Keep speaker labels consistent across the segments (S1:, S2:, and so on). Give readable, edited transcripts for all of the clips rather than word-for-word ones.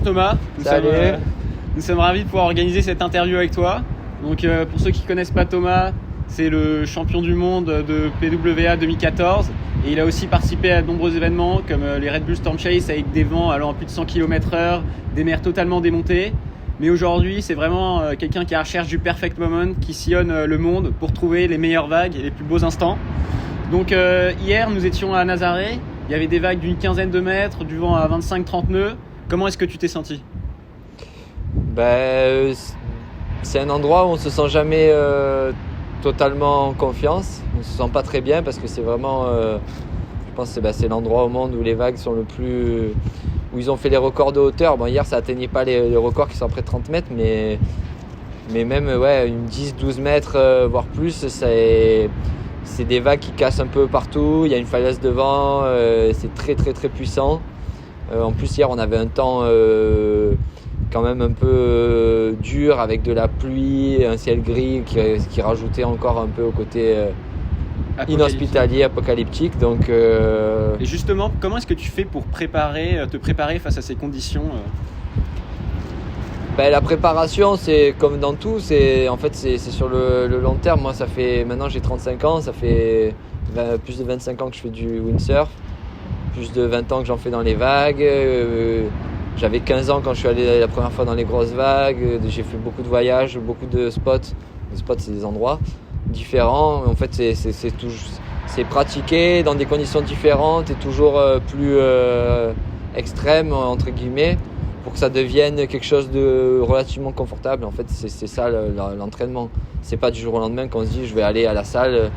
S1: Thomas.
S2: Salut.
S1: Nous sommes ravis de pouvoir organiser cette interview avec toi. Donc pour ceux qui ne connaissent pas Thomas, c'est le champion du monde de PWA 2014 et il a aussi participé à de nombreux événements comme les Red Bull Storm Chase avec des vents allant à plus de 100 km/h, des mers totalement démontées. Mais aujourd'hui, c'est vraiment quelqu'un qui est à la recherche du perfect moment, qui sillonne le monde pour trouver les meilleures vagues et les plus beaux instants. Donc hier, nous étions à Nazaré. Il y avait des vagues d'une quinzaine de mètres, du vent à 25-30 nœuds. Comment est-ce que tu t'es senti ?
S2: C'est un endroit où on ne se sent jamais totalement en confiance. On ne se sent pas très bien parce que c'est vraiment... je pense que c'est l'endroit au monde où les vagues sont le plus... où ils ont fait les records de hauteur. Bon, hier, ça n'atteignait pas les records qui sont près de 30 mètres, mais même une 10-12 mètres, voire plus, c'est des vagues qui cassent un peu partout. Il y a une falaise devant, c'est très très très puissant. En plus, hier, on avait un temps quand même un peu dur avec de la pluie, un ciel gris qui rajoutait encore un peu au côté inhospitalier, apocalyptique. Donc,
S1: Et justement, comment est-ce que tu fais pour te préparer face à ces conditions
S2: La préparation, c'est comme dans tout, c'est sur le long terme. Moi, maintenant j'ai 35 ans, ça fait plus de 25 ans que je fais du windsurf, plus de 20 ans que j'en fais dans les vagues. J'avais 15 ans quand je suis allé la première fois dans les grosses vagues. J'ai fait beaucoup de voyages, beaucoup de spots. Les spots, c'est des endroits différents. En fait, c'est pratiqué dans des conditions différentes et toujours plus extrêmes, entre guillemets, pour que ça devienne quelque chose de relativement confortable. En fait, c'est ça l'entraînement. C'est pas du jour au lendemain qu'on se dit je vais aller à la salle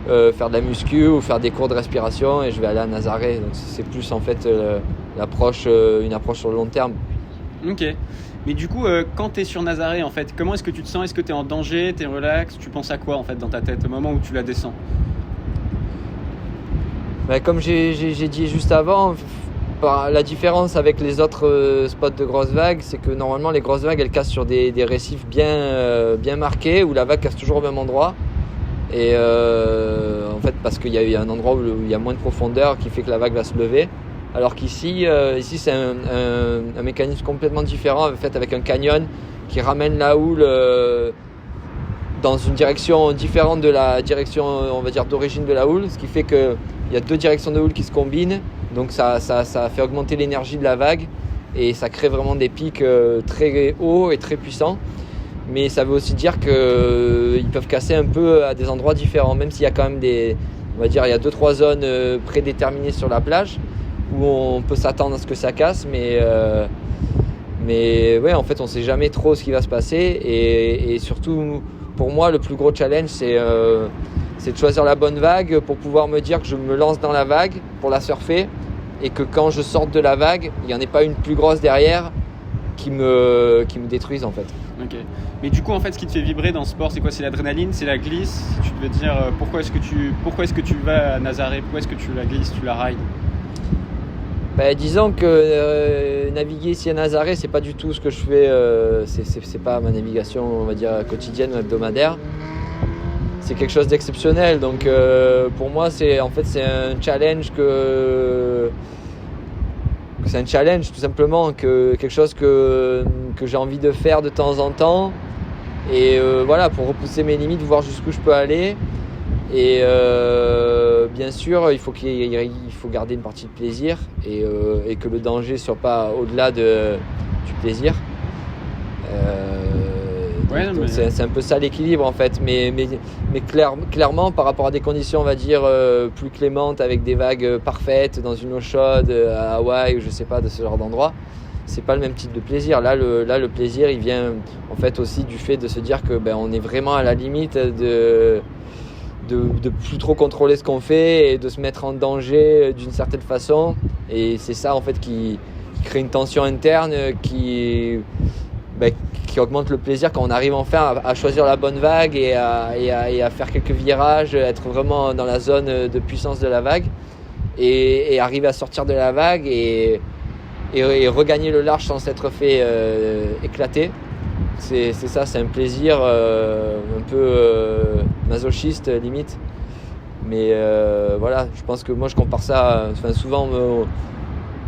S2: faire de la muscu ou faire des cours de respiration et je vais aller à Nazaré. Donc c'est plus en fait une approche sur le long terme.
S1: Ok. Mais du coup, quand tu es sur Nazaré, en fait, comment est-ce que tu te sens ? Est-ce que tu es en danger ? Tu es relax ? Tu penses à quoi en fait dans ta tête au moment où tu la descends ?
S2: Comme j'ai dit juste avant, la différence avec les autres spots de grosses vagues, c'est que normalement les grosses vagues elles cassent sur des récifs bien marqués où la vague casse toujours au même endroit. Et en fait parce qu'il y a un endroit où il y a moins de profondeur qui fait que la vague va se lever. Alors qu'ici c'est un mécanisme complètement différent, fait avec un canyon qui ramène la houle dans une direction différente de la direction, on va dire, d'origine de la houle, ce qui fait qu'il y a deux directions de houle qui se combinent, donc ça fait augmenter l'énergie de la vague et ça crée vraiment des pics très hauts et très puissants. Mais ça veut aussi dire qu'ils peuvent casser un peu à des endroits différents, même s'il y a quand même il y a 2-3 zones prédéterminées sur la plage où on peut s'attendre à ce que ça casse, mais ouais, en fait, on ne sait jamais trop ce qui va se passer. Et surtout, pour moi, le plus gros challenge, c'est de choisir la bonne vague pour pouvoir me dire que je me lance dans la vague pour la surfer et que quand je sorte de la vague, il n'y en ait pas une plus grosse derrière qui me détruise en fait.
S1: Ok. Mais du coup, en fait, ce qui te fait vibrer dans ce sport, c'est quoi ? C'est l'adrénaline, c'est la glisse ? Tu devais dire pourquoi est-ce que tu vas à Nazaré ? Pourquoi est-ce que tu la glisses, tu la rides ?
S2: Disons que naviguer ici à Nazaré, c'est pas du tout ce que je fais. C'est pas ma navigation, on va dire, quotidienne ou hebdomadaire. C'est quelque chose d'exceptionnel. Donc pour moi, c'est un challenge c'est un challenge tout simplement, quelque chose que j'ai envie de faire de temps en temps. Et voilà, pour repousser mes limites, voir jusqu'où je peux aller. Et bien sûr, il faut garder une partie de plaisir et que le danger ne soit pas au-delà du plaisir. Donc c'est un peu ça l'équilibre en fait. Mais clairement, par rapport à des conditions, on va dire, plus clémentes, avec des vagues parfaites, dans une eau chaude, à Hawaï ou je sais pas, de ce genre d'endroit, c'est pas le même type de plaisir. Là, le plaisir, il vient en fait aussi du fait de se dire que on est vraiment à la limite de plus trop contrôler ce qu'on fait et de se mettre en danger d'une certaine façon. Et c'est ça en fait qui crée une tension interne qui augmente le plaisir quand on arrive enfin à choisir la bonne vague et à faire quelques virages, être vraiment dans la zone de puissance de la vague et arriver à sortir de la vague et regagner le large sans s'être fait éclater. C'est ça, c'est un plaisir un peu masochiste limite. Mais voilà, je pense que moi je compare ça, souvent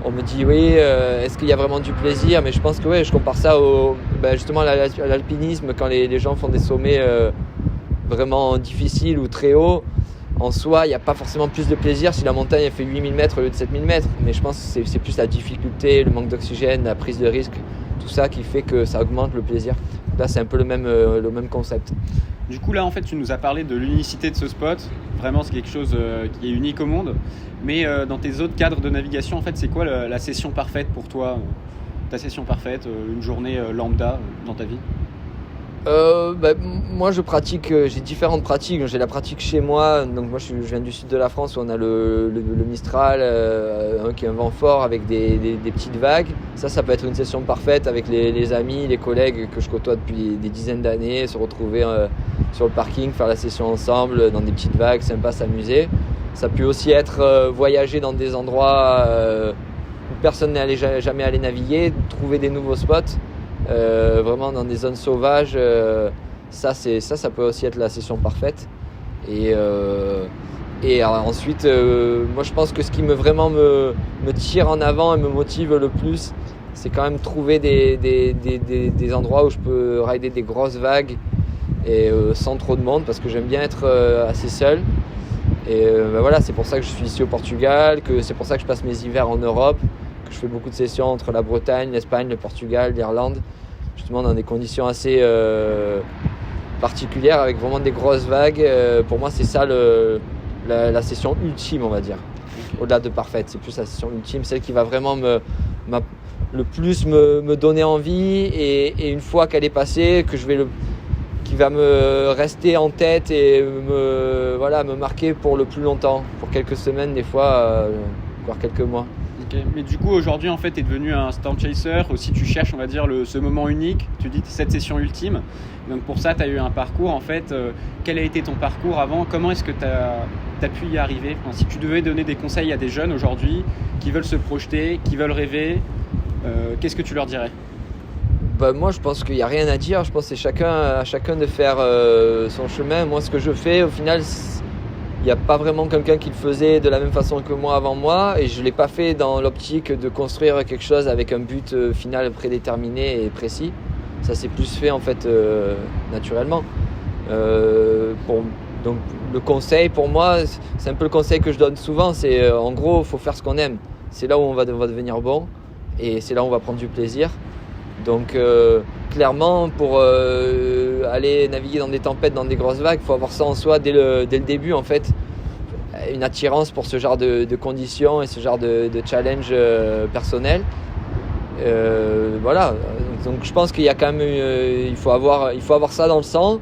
S2: On me dit oui, est-ce qu'il y a vraiment du plaisir? Mais je pense que oui, je compare ça justement à l'alpinisme, quand les gens font des sommets vraiment difficiles ou très hauts. En soi, il n'y a pas forcément plus de plaisir si la montagne elle fait 8000 mètres au lieu de 7000 mètres. Mais je pense que c'est plus la difficulté, le manque d'oxygène, la prise de risque, tout ça qui fait que ça augmente le plaisir. Là, c'est un peu le même concept.
S1: Du coup, là, en fait, tu nous as parlé de l'unicité de ce spot. Vraiment, c'est quelque chose qui est unique au monde. Mais dans tes autres cadres de navigation, en fait, c'est quoi la session parfaite pour toi? Ta session parfaite, une journée lambda dans ta vie?
S2: Moi je pratique, j'ai différentes pratiques. J'ai la pratique chez moi, donc moi je viens du sud de la France où on a le Mistral, qui est un vent fort avec des petites vagues. Ça peut être une session parfaite avec les amis, les collègues que je côtoie depuis des dizaines d'années, se retrouver sur le parking, faire la session ensemble dans des petites vagues, sympa, s'amuser. Ça peut aussi être voyager dans des endroits où personne n'est jamais allé naviguer, trouver des nouveaux spots. Vraiment dans des zones sauvages, ça peut aussi être la session parfaite. Et alors ensuite, moi je pense que ce qui vraiment me tire en avant et me motive le plus, c'est quand même trouver des endroits où je peux rider des grosses vagues et sans trop de monde, parce que j'aime bien être assez seul. Et voilà, c'est pour ça que je suis ici au Portugal, que c'est pour ça que je passe mes hivers en Europe, que je fais beaucoup de sessions entre la Bretagne, l'Espagne, le Portugal, l'Irlande, justement dans des conditions assez particulières, avec vraiment des grosses vagues. Pour moi, c'est ça la session ultime, on va dire. Au-delà de parfaite, c'est plus la session ultime, celle qui va vraiment le plus me donner envie, et une fois qu'elle est passée, qui va me rester en tête et me marquer pour le plus longtemps, pour quelques semaines, des fois, voire quelques mois.
S1: Okay. Mais du coup, aujourd'hui, en fait, tu es devenu un storm chaser. Aussi, tu cherches, on va dire, ce moment unique. Tu dis cette session ultime. Donc, pour ça, tu as eu un parcours. En fait, quel a été ton parcours avant? Comment est-ce que tu as pu y arriver? Enfin, si tu devais donner des conseils à des jeunes aujourd'hui qui veulent se projeter, qui veulent rêver, qu'est-ce que tu leur dirais?
S2: Moi, je pense qu'il n'y a rien à dire. Je pense que c'est à chacun de faire son chemin. Moi, ce que je fais, au final, il n'y a pas vraiment quelqu'un qui le faisait de la même façon que moi avant moi, et je ne l'ai pas fait dans l'optique de construire quelque chose avec un but final prédéterminé et précis. Ça s'est plus fait en fait naturellement. Donc le conseil pour moi, c'est un peu le conseil que je donne souvent, c'est en gros, il faut faire ce qu'on aime. C'est là où on va devenir bon, et c'est là où on va prendre du plaisir. Donc clairement, pour aller naviguer dans des tempêtes, dans des grosses vagues, il faut avoir ça en soi dès le début, en fait. Une attirance pour ce genre de conditions et ce genre de challenge personnel. Voilà. Donc je pense qu'il y a quand même, il faut avoir ça dans le sang,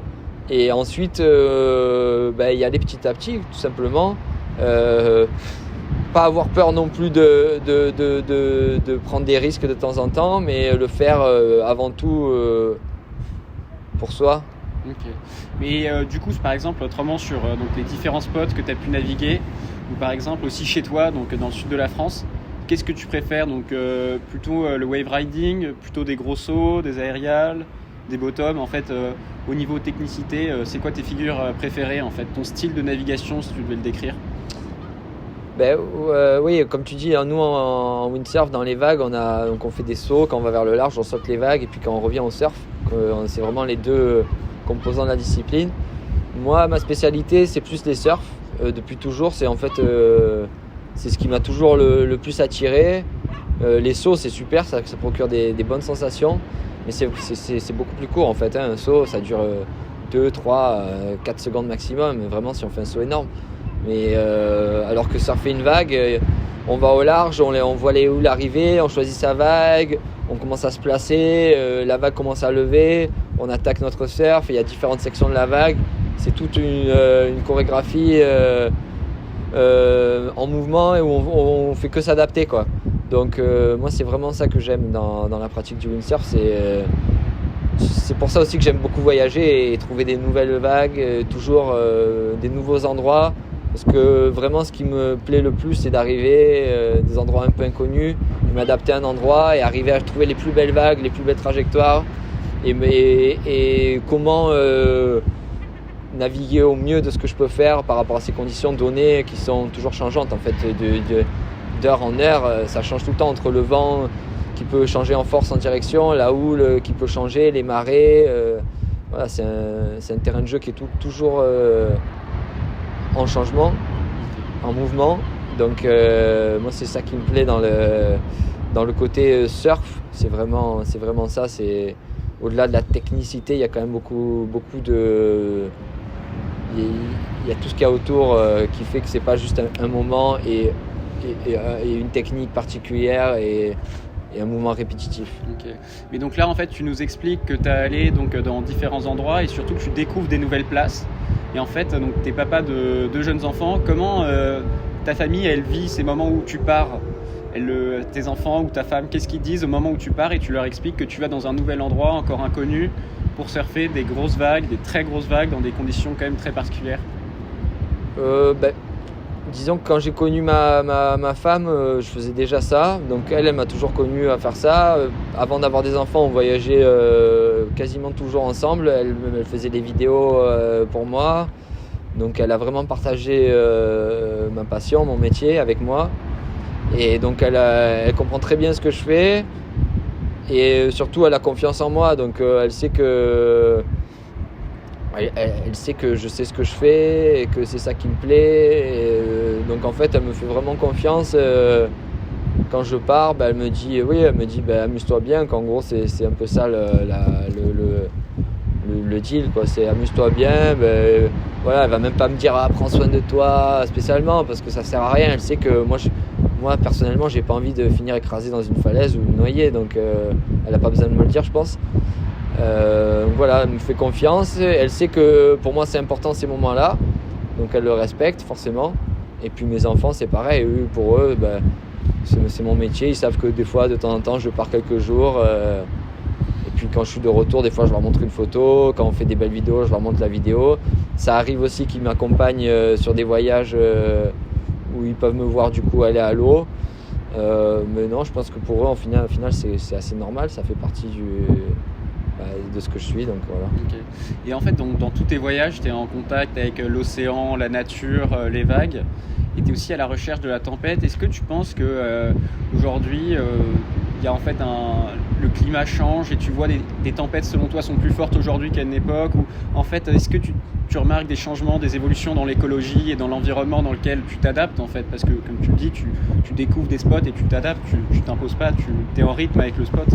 S2: et ensuite y aller petit à petit, tout simplement. Pas avoir peur non plus de prendre des risques de temps en temps, mais le faire avant tout pour soi.
S1: Ok. Mais du coup, par exemple, autrement sur donc les différents spots que tu as pu naviguer, ou par exemple aussi chez toi, donc dans le sud de la France, qu'est-ce que tu préfères? Donc plutôt le wave riding, plutôt des gros sauts, des aérials, des bottoms. En fait, au niveau technicité, c'est quoi tes figures préférées, en fait, ton style de navigation, si tu devais le décrire?
S2: Oui, comme tu dis, nous en windsurf, dans les vagues, on fait des sauts. Quand on va vers le large, on saute les vagues, et puis quand on revient, on surf. C'est vraiment les deux composants de la discipline. Moi, ma spécialité, c'est plus les surfs. Depuis toujours, c'est ce qui m'a toujours le plus attiré. Les sauts, c'est super, ça procure des bonnes sensations, mais c'est beaucoup plus court en fait. Un saut, ça dure 2, 3, 4 secondes maximum, vraiment si on fait un saut énorme. Mais alors que surfer une vague, on va au large, on voit les houles arriver, on choisit sa vague, on commence à se placer, la vague commence à lever, on attaque notre surf, il y a différentes sections de la vague. C'est toute une chorégraphie en mouvement, et où on fait que s'adapter, quoi. Donc moi, c'est vraiment ça que j'aime dans la pratique du windsurf. C'est pour ça aussi que j'aime beaucoup voyager et trouver des nouvelles vagues, toujours des nouveaux endroits. Parce que vraiment, ce qui me plaît le plus, c'est d'arriver des endroits un peu inconnus, de m'adapter à un endroit et arriver à trouver les plus belles vagues, les plus belles trajectoires, et comment naviguer au mieux de ce que je peux faire par rapport à ces conditions données qui sont toujours changeantes, en fait, d'heure en heure, ça change tout le temps entre le vent qui peut changer en force en direction, la houle qui peut changer, les marées. Voilà, c'est un terrain de jeu qui est toujours en changement, en mouvement. Donc moi c'est ça qui me plaît dans le côté surf. C'est vraiment ça. C'est au-delà de la technicité, il y a quand même beaucoup de... Il y a tout ce qu'il y a autour qui fait que c'est pas juste un moment et une technique particulière et un mouvement répétitif.
S1: Okay. Mais donc là, en fait, tu nous expliques que tu es allé donc, dans différents endroits et surtout que tu découvres des nouvelles places. Et en fait, tu es papa de 2 jeunes enfants. Comment ta famille, elle vit ces moments où tu pars? Tes enfants ou ta femme, qu'est-ce qu'ils disent au moment où tu pars et tu leur expliques que tu vas dans un nouvel endroit encore inconnu pour surfer des grosses vagues, des très grosses vagues dans des conditions quand même très particulières?
S2: Disons que quand j'ai connu ma femme, je faisais déjà ça. Donc elle m'a toujours connu à faire ça. Avant d'avoir des enfants, on voyageait quasiment toujours ensemble. Elle faisait des vidéos pour moi. Donc elle a vraiment partagé ma passion, mon métier avec moi. Et donc elle comprend très bien ce que je fais. Et surtout elle a confiance en moi. Donc elle sait que je sais ce que je fais et que c'est ça qui me plaît. Donc en fait, elle me fait vraiment confiance. Quand je pars, elle me dit amuse-toi bien. Qu'en gros, c'est un peu ça le deal, quoi. C'est amuse-toi bien. Voilà, elle va même pas me dire prends soin de toi spécialement parce que ça sert à rien. Elle sait que moi personnellement, j'ai pas envie de finir écrasé dans une falaise ou noyé. Donc elle a pas besoin de me le dire, je pense. Voilà, elle me fait confiance, elle sait que pour moi c'est important ces moments-là, donc elle le respecte forcément. Et puis mes enfants c'est pareil, pour eux c'est mon métier, ils savent que des fois de temps en temps je pars quelques jours et puis quand je suis de retour des fois je leur montre une photo, quand on fait des belles vidéos je leur montre la vidéo. Ça arrive aussi qu'ils m'accompagnent sur des voyages où ils peuvent me voir du coup aller à l'eau. Mais non, je pense que pour eux, au final c'est assez normal, ça fait partie de ce que je suis, donc voilà.
S1: Okay. Et en fait, donc, dans tous tes voyages, tu es en contact avec l'océan, la nature, les vagues, et tu es aussi à la recherche de la tempête. Est-ce que tu penses que aujourd'hui, il y a en fait le climat change et tu vois des tempêtes selon toi sont plus fortes aujourd'hui qu'à une époque, ou en fait, est-ce que tu remarques des changements, des évolutions dans l'écologie et dans l'environnement dans lequel tu t'adaptes en fait, parce que comme tu le dis, tu découvres des spots et tu t'adaptes, tu t'imposes pas, tu es en rythme avec le spot.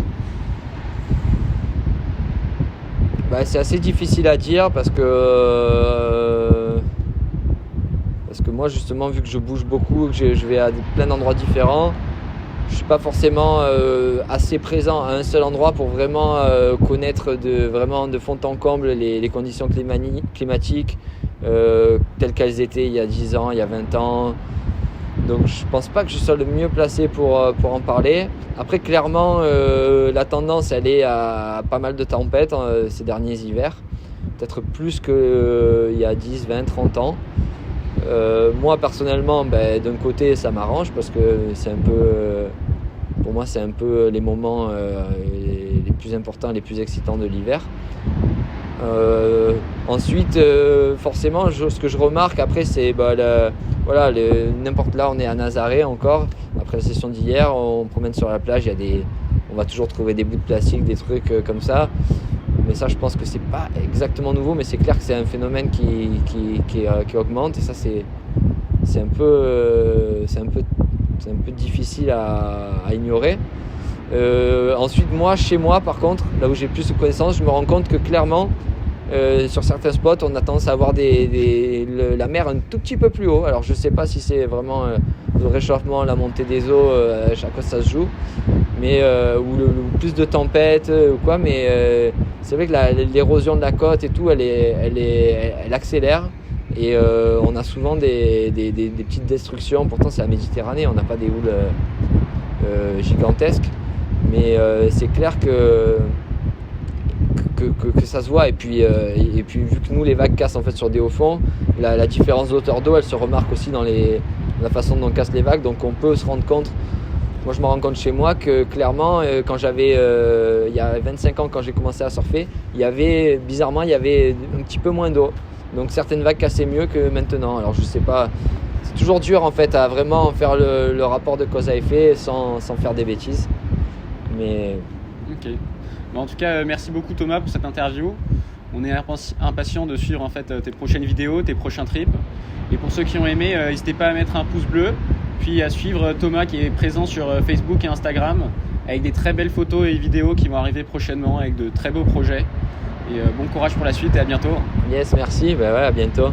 S2: C'est assez difficile à dire parce que moi justement vu que je bouge beaucoup, que je vais à plein d'endroits différents, je suis pas forcément assez présent à un seul endroit pour vraiment connaître de fond en comble les conditions climatiques telles qu'elles étaient il y a 10 ans, il y a 20 ans. Donc je pense pas que je sois le mieux placé pour en parler. Après clairement la tendance elle est à pas mal de tempêtes ces derniers hivers. Peut-être plus qu'il y a 10, 20, 30 ans. Moi personnellement d'un côté ça m'arrange parce que c'est un peu pour moi c'est un peu les moments les plus importants, les plus excitants de l'hiver. Ensuite forcément ce que je remarque après c'est n'importe là on est à Nazaré encore après la session d'hier, on promène sur la plage, on va toujours trouver des bouts de plastique, des trucs comme ça, mais ça je pense que c'est pas exactement nouveau, mais c'est clair que c'est un phénomène qui augmente et ça c'est un peu difficile à ignorer. Ensuite chez moi par contre, là où j'ai plus de connaissances, je me rends compte que clairement sur certains spots on a tendance à avoir la mer un tout petit peu plus haut. Alors je sais pas si c'est vraiment le réchauffement, la montée des eaux, à chaque fois ça se joue, mais ou plus de tempêtes ou quoi, mais c'est vrai que l'érosion de la côte et tout elle accélère et on a souvent des petites destructions. Pourtant c'est la Méditerranée, on n'a pas des houles gigantesques, mais c'est clair que ça se voit et puis vu que nous les vagues cassent en fait sur des hauts fonds, la différence de hauteur d'eau elle se remarque aussi dans la façon dont on casse les vagues, donc on peut se rendre compte. Moi je me rends compte chez moi que clairement quand j'avais il y a 25 ans quand j'ai commencé à surfer, bizarrement il y avait un petit peu moins d'eau, donc certaines vagues cassaient mieux que maintenant. Alors je sais pas c'est toujours dur en fait à vraiment faire le rapport de cause à effet sans faire des bêtises. Mais
S1: Ok. Bon, en tout cas, merci beaucoup Thomas pour cette interview. On est impatient de suivre en fait tes prochaines vidéos, tes prochains trips. Et pour ceux qui ont aimé, n'hésitez pas à mettre un pouce bleu, puis à suivre Thomas qui est présent sur Facebook et Instagram avec des très belles photos et vidéos qui vont arriver prochainement avec de très beaux projets. Et bon courage pour la suite et à bientôt.
S2: yes, merci, à bientôt.